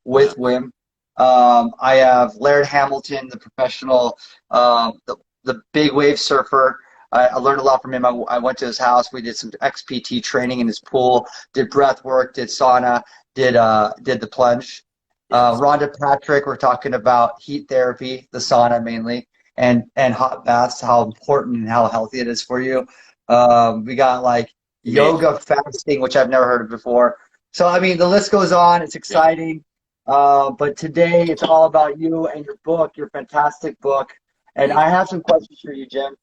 with whim. I have Laird Hamilton, the professional, the big wave surfer. I learned a lot from him. I went to his house. We did some XPT training in his pool, did breath work, did sauna, did the plunge. Yes. Rhonda Pratt Creek, we're talking about heat therapy, the sauna mainly, and hot baths, how important and how healthy it is for you. We got like Amazing. yoga fasting, which I've never heard of before. So I mean, the list goes on. It's Yeah. exciting. But today it's all about you and your book, your fantastic book. And Thank I you. have some questions for you, Jim.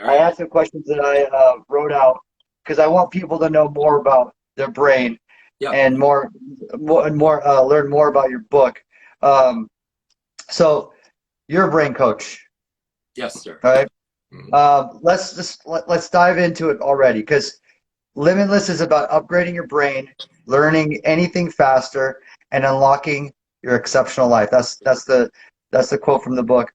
All I right. have some questions that I wrote out because I want people to know more about their brain Yep. and more learn more about your book. Um, so you're a brain coach, Yes, sir. all right? Mhm. Let's dive into it already because Limitless is about upgrading your brain, learning anything faster, and unlocking your exceptional life. That's the quote from the book.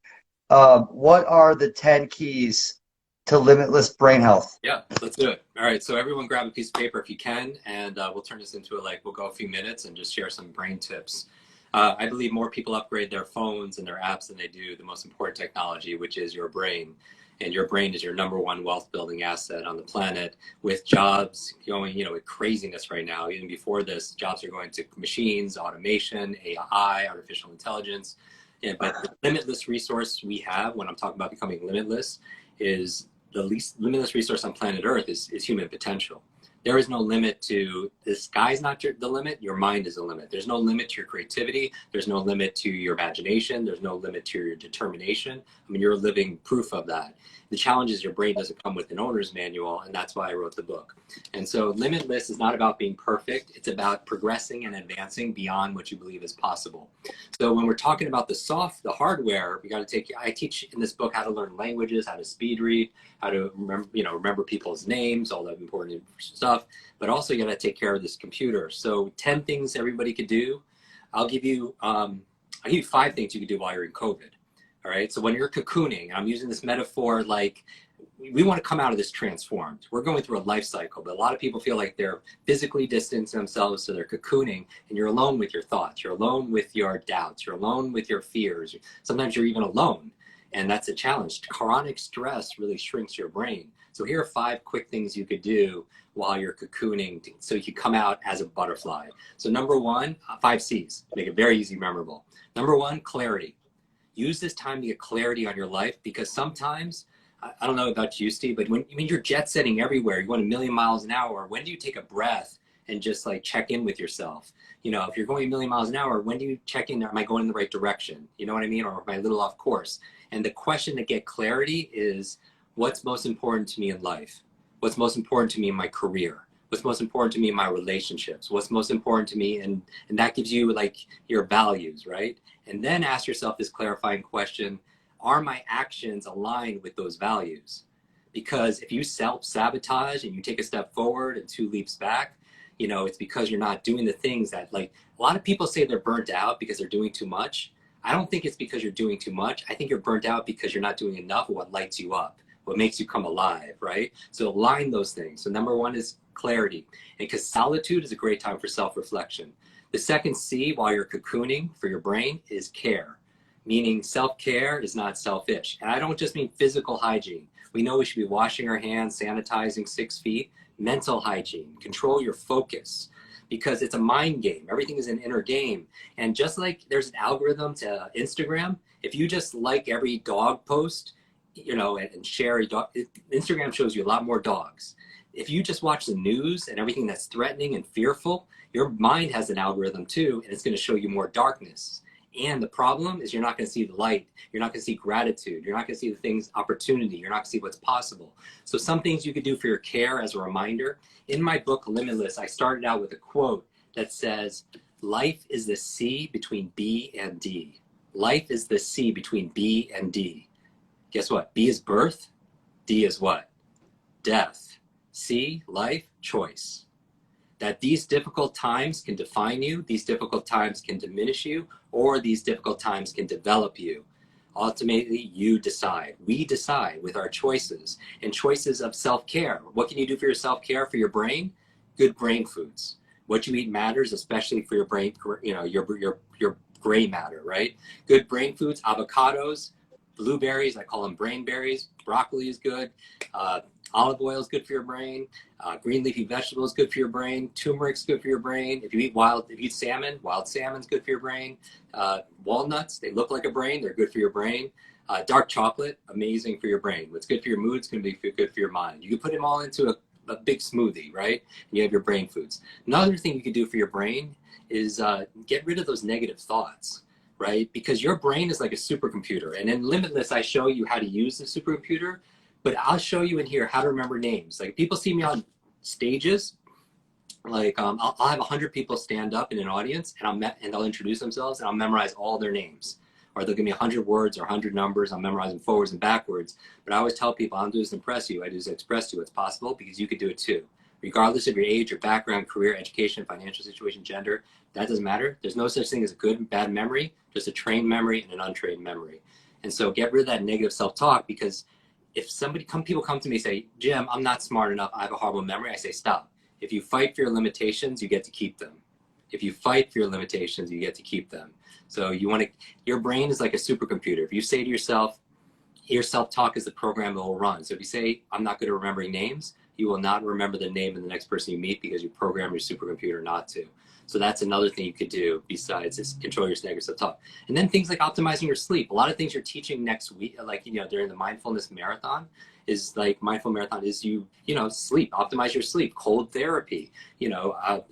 What are the 10 keys to limitless brain health? Yeah, let's do it. All right, so everyone grab a piece of paper if you can, and we'll turn this into we'll go a few minutes and just share some brain tips. I believe more people upgrade their phones and their apps than they do the most important technology, which is your brain. And your brain is your #1 wealth building asset on the planet. With jobs going, with craziness right now, even before this, jobs are going to machines, automation, AI, artificial intelligence. Yeah, but the limitless resource we have when I'm talking about becoming limitless is the least limitless resource on planet Earth is human potential. There is no limit to the sky's not the limit, your mind is the limit. There's no limit to your creativity, there's no limit to your imagination, there's no limit to your determination. I mean, you're living proof of that. The challenge is your brain doesn't come with an owner's manual, and that's why I wrote the book. And so Limitless is not about being perfect, it's about progressing and advancing beyond what you believe is possible. So when we're talking about the hardware, we got to I teach in this book how to learn languages, how to speed read, how to remember people's names, all that important stuff. But also you got to take care of this computer. So 10 things everybody could do. I'll give you 5 things you could do while you're in COVID. All right. So when you're cocooning, I'm using this metaphor like we want to come out of this transformed. We're going through a life cycle, but a lot of people feel like they're physically distancing themselves, so they're cocooning, and you're alone with your thoughts. You're alone with your doubts. You're alone with your fears. Sometimes you're even alone, and that's a challenge. Chronic stress really shrinks your brain. So here are 5 quick things you could do while you're cocooning so you can come out as a butterfly. So number 1, 5 C's, make it very easy, memorable. Number 1, clarity. Use this time to get clarity on your life, because sometimes, I don't know about you, Steve, but when you're jet setting everywhere, you're going a million miles an hour, when do you take a breath and just check in with yourself? If you're going a million miles an hour, when do you check in? Am I going in the right direction? You know what I mean? Or am I a little off course? And the question to get clarity is, what's most important to me in life? What's most important to me in my career? What's most important to me in my relationships? What's most important to me? And that gives you your values, right? And then ask yourself this clarifying question: are my actions aligned with those values? Because if you self-sabotage and you take a step forward and 2 leaps back, it's because you're not doing the things that, a lot of people say they're burnt out because they're doing too much. I don't think it's because you're doing too much. I think you're burnt out because you're not doing enough of what lights you up, what makes you come alive, right? So align those things. So number 1 is clarity. And because solitude is a great time for self-reflection. The second C, while you're cocooning for your brain, is care. Meaning self-care is not selfish. And I don't just mean physical hygiene. We know we should be washing our hands, sanitizing 6 feet. Mental hygiene, control your focus, because it's a mind game. Everything is an inner game. And just like there's an algorithm to Instagram, if you just like every dog post, and share a dog, Instagram shows you a lot more dogs. If you just watch the news and everything that's threatening and fearful, your mind has an algorithm too, and it's going to show you more darkness. And the problem is you're not going to see the light. You're not going to see gratitude. You're not going to see the things, opportunity. You're not going to see what's possible. So some things you could do for your care as a reminder. In my book, Limitless, I started out with a quote that says, life is the C between B and D. Life is the C between B and D. Guess what? B is birth. D is what? Death. C, life, choice. That these difficult times can define you, these difficult times can diminish you, or these difficult times can develop you. Ultimately, you decide. We decide with our choices, and choices of self-care. What can you do for your self-care, for your brain? Good brain foods. What you eat matters, especially for your brain, you know, your gray matter, right? Good brain foods, avocados, blueberries, I call them brain berries. Broccoli is good. Olive oil is good for your brain. Green leafy vegetables good for your brain. Turmeric's good for your brain. If you eat salmon, wild salmon's good for your brain. Walnuts, they look like a brain, they're good for your brain. Dark chocolate, amazing for your brain. What's good for your mood is going to be good for your mind. You can put them all into a big smoothie, right? And you have your brain foods. Another thing you can do for your brain is get rid of those negative thoughts, right? Because your brain is like a supercomputer. And in Limitless, I show you how to use the supercomputer, but I'll show you in here how to remember names. Like people see me on stages, like I'll have 100 people stand up in an audience and they'll introduce themselves and I'll memorize all their names. Or they'll give me 100 words or 100 numbers. I'll memorize them forwards and backwards. But I always tell people, I don't do this to impress you. I do this to express to you what's possible because you could do it too. Regardless of your age, your background, career, education, financial situation, gender, that doesn't matter. There's no such thing as a good and bad memory, just a trained memory and an untrained memory. And so get rid of that negative self-talk, because if people come to me and say, Jim, I'm not smart enough, I have a horrible memory, I say, stop. If you fight for your limitations, you get to keep them. If you fight for your limitations, you get to keep them. So your brain is like a supercomputer. If you say to yourself, your self-talk is the program that will run. So if you say, I'm not good at remembering names, you will not remember the name of the next person you meet because you program your supercomputer not to. So that's another thing you could do besides just control your negative self-talk. And then things like optimizing your sleep. A lot of things you're teaching next week, like, during the mindfulness marathon, is like mindful marathon is sleep, optimize your sleep, cold therapy,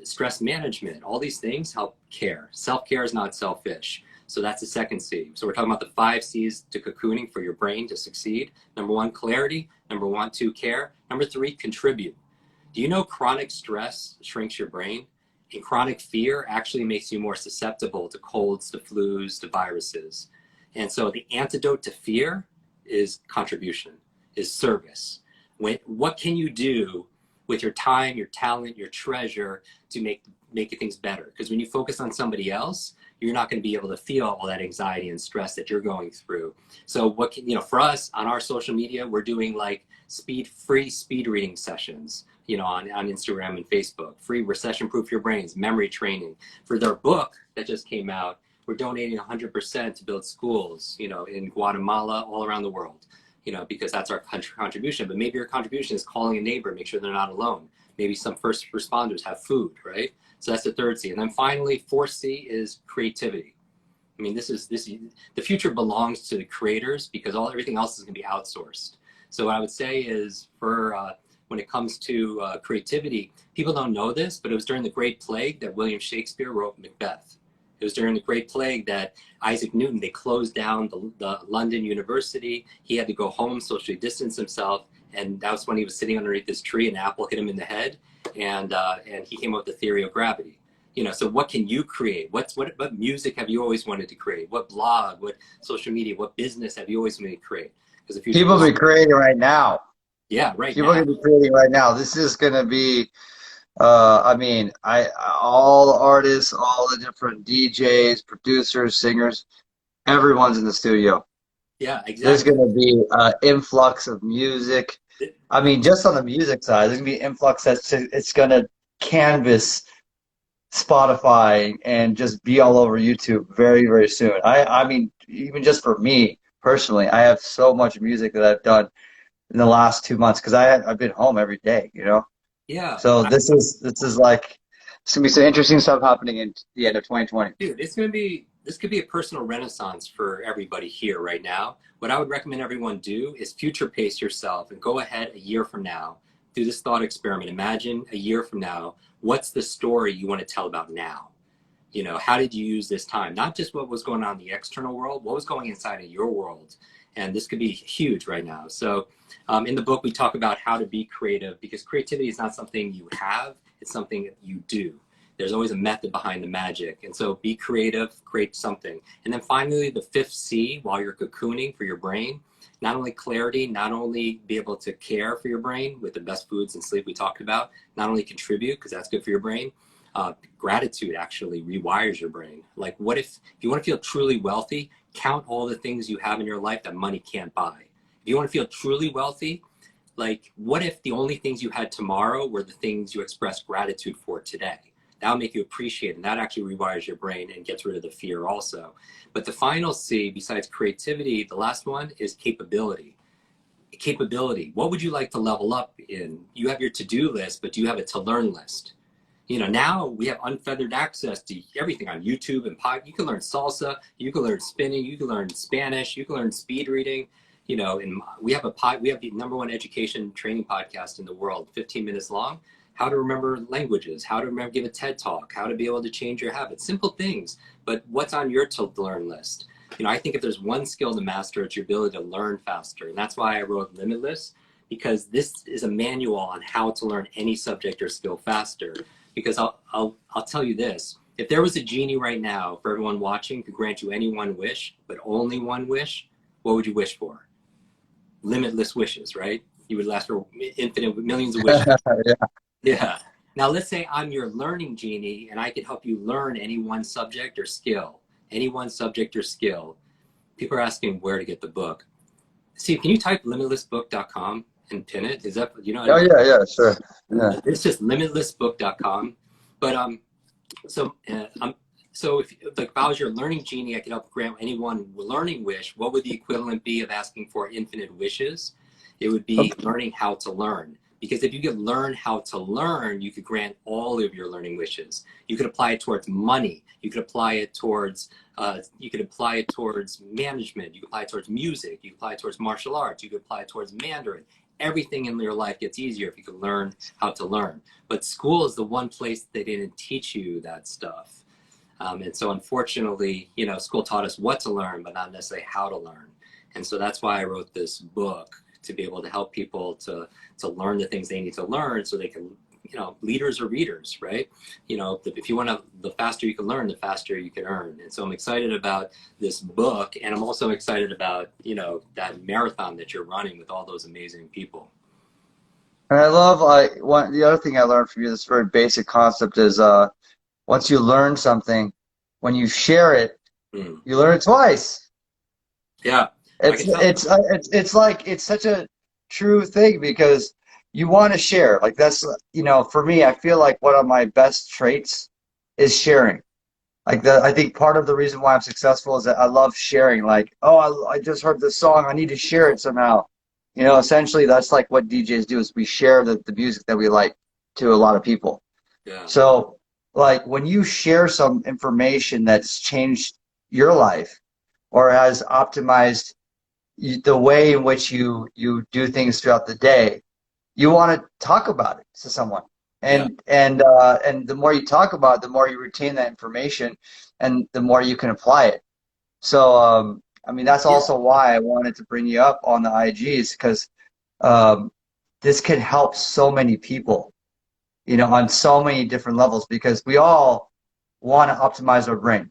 stress management, all these things help care. Self-care is not selfish. So that's the second C. So we're talking about the 5 C's to cocooning for your brain to succeed. Number 1, clarity. Number 2, care. Number 3, contribute. Do you know chronic stress shrinks your brain? And chronic fear actually makes you more susceptible to colds, to flus, to viruses. And so the antidote to fear is contribution, is service. What can you do with your time, your talent, your treasure to make things better? Because when you focus on somebody else, you're not going to be able to feel all that anxiety and stress that you're going through. So for us on our social media, we're doing like free speed reading sessions, on Instagram and Facebook, free recession proof your brains, memory training. For their book that just came out, we're donating 100% to build schools, in Guatemala, all around the world, because that's our contribution. But maybe your contribution is calling a neighbor, make sure they're not alone. Maybe some first responders have food, right? So that's the 3rd C. And then finally, 4th C is creativity. I mean, the future belongs to the creators because everything else is going to be outsourced. So what I would say is when it comes to creativity, people don't know this, but it was during the Great Plague that William Shakespeare wrote Macbeth. It was during the Great Plague that Isaac Newton, they closed down the London University. He had to go home, socially distance himself. And that was when he was sitting underneath this tree, an apple hit him in the head. And he came up with the theory of gravity. So what can you create? What music have you always wanted to create? What blog, what social media, what business have you always wanted to create? Because the future People be creating right now. Yeah, right People now. can be creating right now. This is going to be, all the artists, all the different DJs, producers, singers, everyone's in the studio. Yeah, exactly. There's going to be an influx of music. I mean, just on the music side, there's going to be an influx it's going to canvas Spotify and just be all over YouTube very, very soon. I mean, even just for me personally, I have so much music that I've done in the last 2 months because I've been home every day, Yeah. So this is like, it's gonna be some interesting stuff happening in the end of 2020. Dude, this could be a personal renaissance for everybody here right now. What I would recommend everyone do is future pace yourself and go ahead a year from now. Do this thought experiment. Imagine a year from now, what's the story you want to tell about now? How did you use this time? Not just what was going on in the external world, what was going inside of your world? And this could be huge right now. So in the book, we talk about how to be creative, because creativity is not something you have, it's something that you do. There's always a method behind the magic. And so be creative, create something. And then finally, the 5th C, while you're cocooning for your brain, not only clarity, not only be able to care for your brain with the best foods and sleep we talked about, not only contribute, because that's good for your brain, gratitude actually rewires your brain. Like if you want to feel truly wealthy, count all the things you have in your life that money can't buy. If you want to feel truly wealthy, like what if the only things you had tomorrow were the things you expressed gratitude for today? That'll make you appreciate it. And that actually rewires your brain and gets rid of the fear also. But the final C, besides creativity, the last one is capability. Capability. What would you like to level up in? You have your to-do list, but do you have a to-learn list? You know, now we have unfettered access to everything on YouTube and pod. You can learn salsa, you can learn spinning, you can learn Spanish, you can learn speed reading. You know, and we have the #1 education training podcast in the world, 15 minutes long. How to remember languages, how to remember give a TED talk, how to be able to change your habits, simple things. But what's on your to learn list? You know, I think if there's one skill to master, it's your ability to learn faster, and that's why I wrote Limitless, because this is a manual on how to learn any subject or skill faster. Because I'll tell you this, if there was a genie right now for everyone watching could grant you any one wish, but only one wish, what would you wish for? Limitless wishes, right? You would last for infinite millions of wishes. Yeah. Yeah. Now let's say I'm your learning genie and I could help you learn any one subject or skill. Any one subject or skill. People are asking where to get the book. See, can you type limitlessbook.com and pin it? Is that, you know? Oh yeah, sure. Yeah. It's just limitlessbook.com. But so if I was your learning genie, I could help grant any one learning wish. What would the equivalent be of asking for infinite wishes? It would be learning how to learn. Because if you could learn how to learn, you could grant all of your learning wishes. You could apply it towards money. You could apply it towards management. You could apply it towards music. You could apply it towards martial arts. You could apply it towards Mandarin. Everything in your life gets easier if you can learn how to learn. But school is the one place they didn't teach you that stuff. And so unfortunately, you know, school taught us what to learn, but not necessarily how to learn. And so that's why I wrote this book, to be able to help people to learn the things they need to learn so they can, you know, leaders are readers, right? You know, if you want to, the faster you can learn, the faster you can earn. And so I'm excited about this book, and I'm also excited about, you know, that marathon that you're running with all those amazing people. And I love the other thing I learned from you, this very basic concept is once you learn something, when you share it, you learn it twice. Yeah. It's like, it's such a true thing because you want to share. Like that's, you know, for me, I feel like one of my best traits is sharing. Like I think part of the reason why I'm successful is that I love sharing. Like, oh, I just heard this song, I need to share it somehow. You know, essentially that's like what DJs do, is we share the music that we like to a lot of people. Yeah. So like when you share some information that's changed your life or has optimized the way in which you do things throughout the day, you want to talk about it to someone. And the more you talk about it, the more you retain that information and the more you can apply it. So I mean, that's also why I wanted to bring you up on the IGs, because this can help so many people, you know, on so many different levels, because we all want to optimize our brain.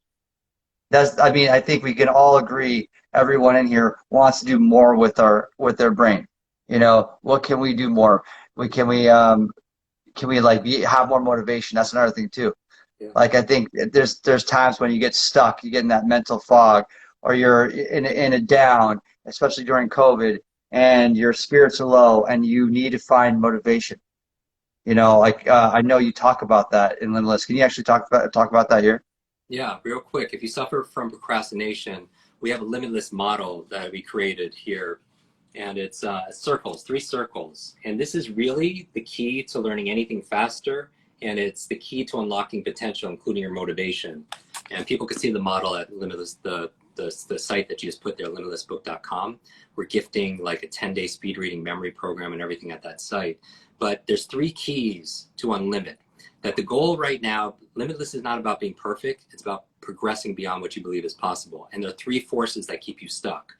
I mean, I think we can all agree, everyone in here wants to do more with their brain. You know, what can we do more? Can we like have more motivation? That's another thing too. Yeah. Like I think there's times when you get stuck, you get in that mental fog, or you're in a down, especially during COVID, and your spirits are low, and you need to find motivation. You know, like I know you talk about that in Limitless. Can you actually talk about that here? Yeah, real quick. If you suffer from procrastination, we have a limitless model that we created here, and it's circles, 3 circles. And this is really the key to learning anything faster, and it's the key to unlocking potential, including your motivation. And people can see the model at Limitless, the site that you just put there, limitlessbook.com. We're gifting like a 10-day speed reading memory program and everything at that site. But there's 3 keys to unlimit. That the goal right now, Limitless is not about being perfect, it's about progressing beyond what you believe is possible. And there are 3 forces that keep you stuck.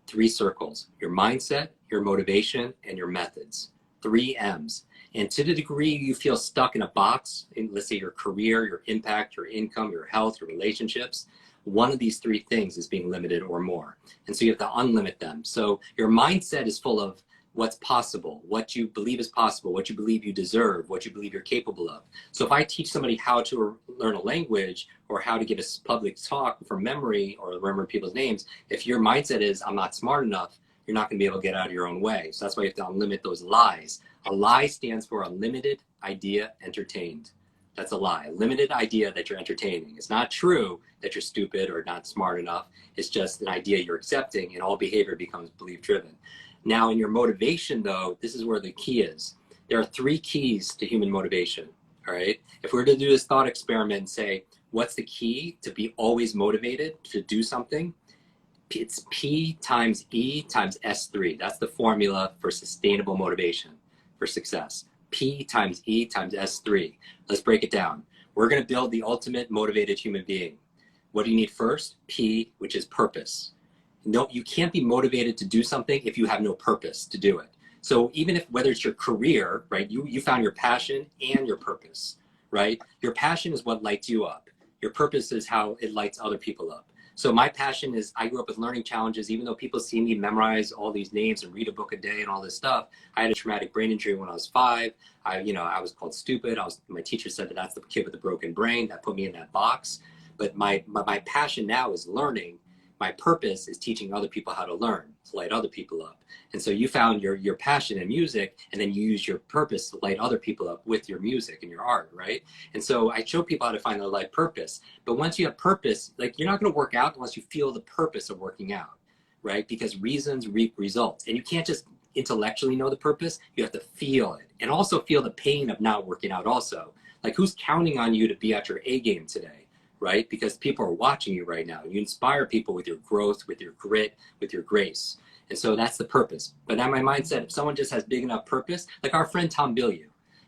3 circles: your mindset, your motivation, and your methods. 3 M's. And to the degree you feel stuck in a box, in, let's say, your career, your impact, your income, your health, your relationships, one of these 3 things is being limited or more. And so you have to unlimit them. So your mindset is full of what's possible, what you believe is possible, what you believe you deserve, what you believe you're capable of. So if I teach somebody how to learn a language or how to give a public talk from memory or remember people's names, if your mindset is, I'm not smart enough, you're not going to be able to get out of your own way. So that's why you have to unlimit those lies. A lie stands for unlimited idea entertained. That's a lie. Limited idea that you're entertaining. It's not true that you're stupid or not smart enough. It's just an idea you're accepting, and all behavior becomes belief driven. Now, in your motivation, though, this is where the key is. There are 3 keys to human motivation. All right. If we were to do this thought experiment and say, what's the key to be always motivated to do something? It's P times E times S3. That's the formula for sustainable motivation for success. P times E times S3. Let's break it down. We're going to build the ultimate motivated human being. What do you need first? P, which is purpose. No, you can't be motivated to do something if you have no purpose to do it. So even if, whether it's your career, right, you found your passion and your purpose, right? Your passion is what lights you up. Your purpose is how it lights other people up. So my passion is, I grew up with learning challenges. Even though people see me memorize all these names and read a book a day and all this stuff, I had a traumatic brain injury when I was 5. I was called stupid. My teacher said that that's the kid with the broken brain. That put me in that box. But my passion now is learning. My purpose is teaching other people how to learn, to light other people up. And so you found your passion in music, and then you use your purpose to light other people up with your music and your art, right? And so I show people how to find their life purpose. But once you have purpose, like, you're not going to work out unless you feel the purpose of working out, right? Because reasons reap results. And you can't just intellectually know the purpose, you have to feel it. And also feel the pain of not working out also. Like, who's counting on you to be at your A game today? Right? Because people are watching you right now. You inspire people with your growth, with your grit, with your grace. And so that's the purpose. But now my mindset, if someone just has big enough purpose, like our friend Tom Bilyeu,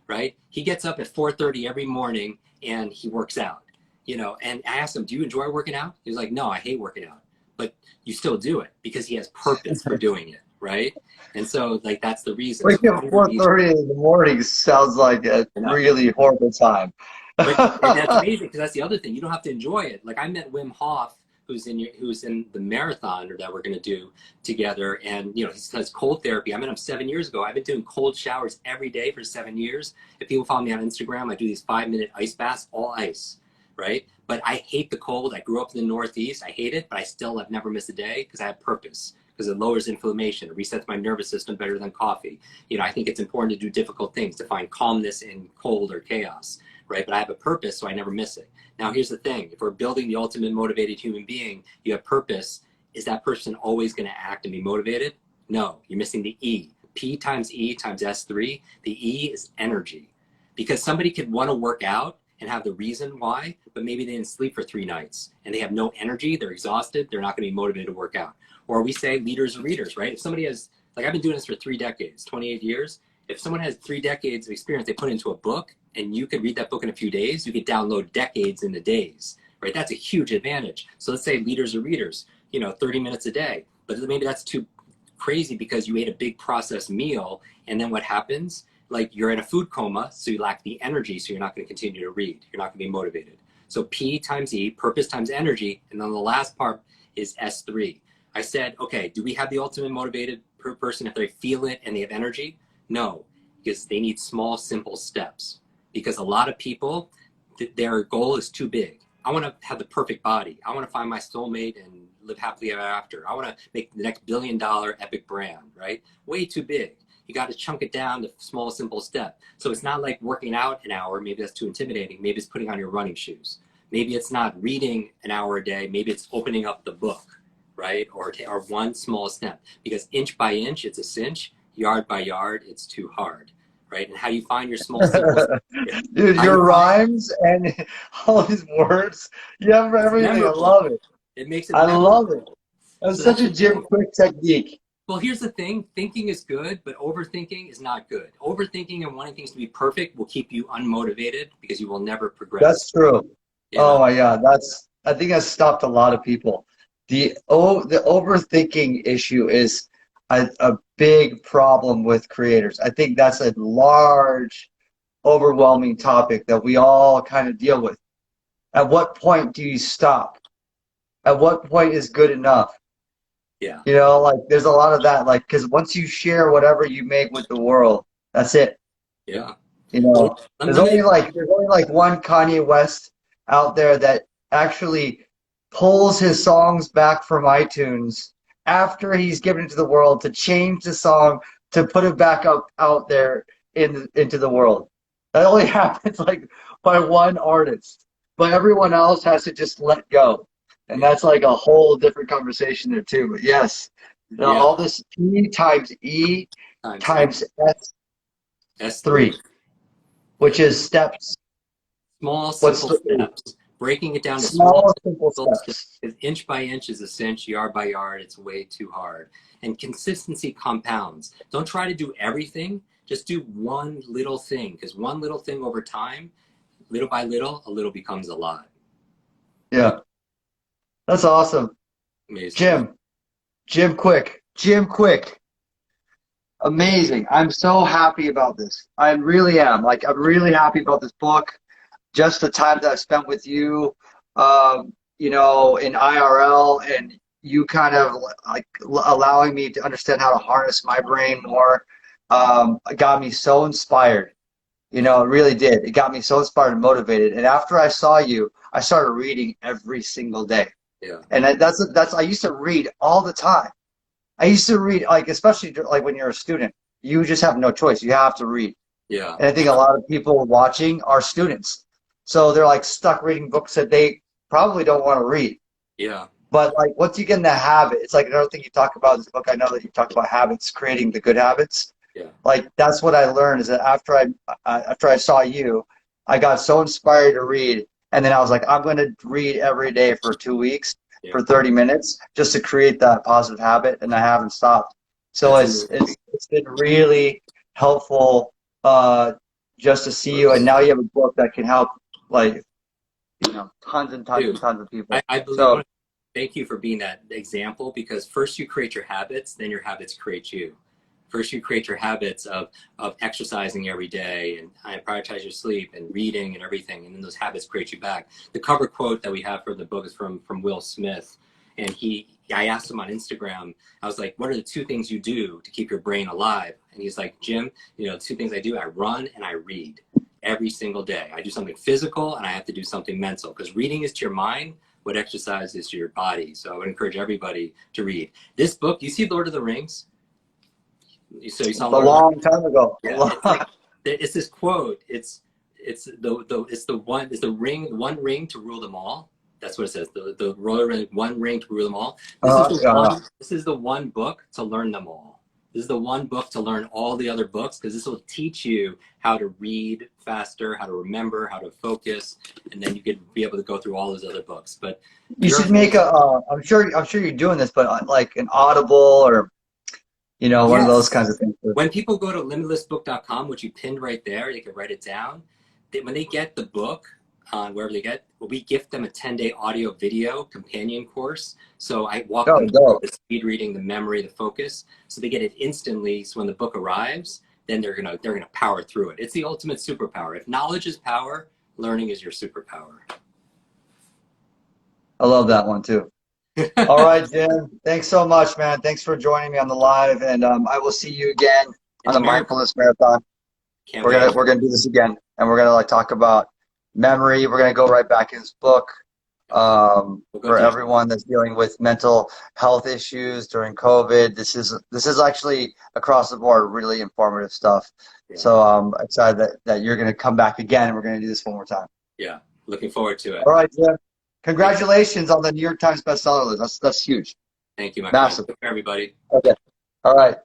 right? He gets up at 4:30 every morning and he works out, and I asked him, do you enjoy working out? He was like, no, I hate working out. But you still do it because he has purpose for doing it, right? And so, like, that's the reason. Waking up 4:30 in the morning sounds like a really horrible time. But and that's amazing, because that's the other thing. You don't have to enjoy it. Like, I met Wim Hof, who's in the marathon that we're going to do together, and he does cold therapy. I met him 7 years ago. I've been doing cold showers every day for 7 years. If people follow me on Instagram, I do these 5-minute ice baths, all ice, right? But I hate the cold. I grew up in the Northeast. I hate it, but I still have never missed a day because I have purpose. Because it lowers inflammation, it resets my nervous system better than coffee. I think it's important to do difficult things, to find calmness in cold or chaos, right? But I have a purpose, so I never miss it. Now, here's the thing. If we're building the ultimate motivated human being, you have purpose. Is that person always going to act and be motivated? No, you're missing the E. P times E times S3. The E is energy. Because somebody could want to work out and have the reason why, but maybe they didn't sleep for 3 nights and they have no energy, they're exhausted, they're not going to be motivated to work out. Or we say leaders are readers, right? If somebody has, like, I've been doing this for 3 decades, 28 years. If someone has 3 decades of experience, they put it into a book, and you could read that book in a few days, you could download decades into days, right? That's a huge advantage. So let's say leaders are readers, 30 minutes a day, but maybe that's too crazy because you ate a big processed meal, and then what happens? Like, you're in a food coma, so you lack the energy, so you're not going to continue to read. You're not going to be motivated. So P times E, purpose times energy, and then the last part is S3. I said, okay, do we have the ultimate motivated person if they feel it and they have energy? No, because they need small, simple steps. Because a lot of people, their goal is too big. I want to have the perfect body. I want to find my soulmate and live happily ever after. I want to make the next billion-dollar epic brand, right? Way too big. You got to chunk it down to small, simple step. So it's not like working out an hour. Maybe that's too intimidating. Maybe it's putting on your running shoes. Maybe it's not reading an hour a day. Maybe it's opening up the book, right? Or one small step. Because inch by inch, it's a cinch. Yard by yard, it's too hard, right? And how you find your small, simple steps. Dude, your rhymes and all these words, you have everything. Memorable. I love it. It makes it I memorable. love it. That's such a Jim Kwik technique. Well, here's the thing. Thinking is good, but overthinking is not good. Overthinking and wanting things to be perfect will keep you unmotivated because you will never progress. That's true. Oh my God. I think that's stopped a lot of people. The overthinking issue is a big problem with creators. I think that's a large, overwhelming topic that we all kind of deal with. At what point do you stop? At what point is good enough? Yeah. Like, there's a lot of that, like, because once you share whatever you make with the world, that's it. Yeah. There's only like one Kanye West out there that actually pulls his songs back from iTunes after he's given it to the world to change the song to put it back out there into the world. That only happens like by one artist, but everyone else has to just let go. And that's like a whole different conversation there too. But yes, Yeah. all this P times E times S3, S3. which is steps. Small, What's simple three? steps. Breaking it down to small, Small, simple simple steps. steps. Inch by inch is a cinch, yard by yard, it's way too hard. And consistency compounds. Don't try to do everything. Just do one little thing, because one little thing over time, little by little, a little becomes a lot. Yeah, that's awesome. Amazing. Jim Kwik. Amazing. I'm so happy about this. I really am. Like, I'm really happy about this book. Just the time that I've spent with you, you know, in IRL, and you kind of like allowing me to understand how to harness my brain more, got me so inspired. You know, it really did. It got me so inspired and motivated. And after I saw you, I started reading every single day. Yeah. And that's I used to read all the time. I used to read, like, especially like when you're a student, you just have no choice. You have to read. Yeah. And I think a lot of people watching are students. So they're like stuck reading books that they probably don't want to read. Yeah. But like once you get in the habit, it's like another thing you talk about in this book. I know that you talk about habits, creating the good habits. Yeah. Like that's what I learned is that after I saw you, I got so inspired to read. And then I was like, I'm going to read every day for 2 weeks for 30 minutes just to create that positive habit. And I haven't stopped. So it's been really helpful just to see you. And now you have a book that can help, like, you know, tons and tons and tons of people. I believe, So thank you for being that example, because first you create your habits, then your habits create you. First you create your habits of exercising every day and prioritize your sleep and reading and everything, and then those habits create you back. The cover quote that we have for the book is from Will Smith, and I asked him on Instagram, I was like, what are the 2 things you do to keep your brain alive? And he's like, Jim, you know, 2 things I do, I run and I read every single day. I do something physical and I have to do something mental, because reading is to your mind what exercise is to your body. So I would encourage everybody to read this book. You see Lord of the Rings? So you saw a long time ago. Yeah, it's this quote. It's the one ring to rule them all. That's what it says. The royal ring, one ring to rule them all. This is the one book to learn them all. This is the one book to learn all the other books, because this will teach you how to read faster, how to remember, how to focus, and then you could be able to go through all those other books. But you should make a. I'm sure you're doing this, but like an Audible or, you know, one of those kinds of things. When people go to limitlessbook.com, which you pinned right there, they can write it down. When they get the book on wherever they get, we gift them a 10-day audio video companion course. So I walk them through the speed reading, the memory, the focus, so they get it instantly. So when the book arrives, then they're gonna power through it. It's the ultimate superpower. If knowledge is power, learning is your superpower. I love that one too. All right, Jim. Thanks so much, man. Thanks for joining me on the live, and I will see you again on the Mindfulness Marathon. We're gonna do this again, and we're gonna like talk about memory. We're gonna go right back in this book for everyone that's dealing with mental health issues during COVID. This is actually across the board really informative stuff. Yeah. So I'm excited that you're gonna come back again, and we're gonna do this one more time. Yeah, looking forward to it. All right, Jim. Congratulations on the New York Times bestseller list. That's huge. Thank you, my Massive. friend. Everybody. Okay. All right.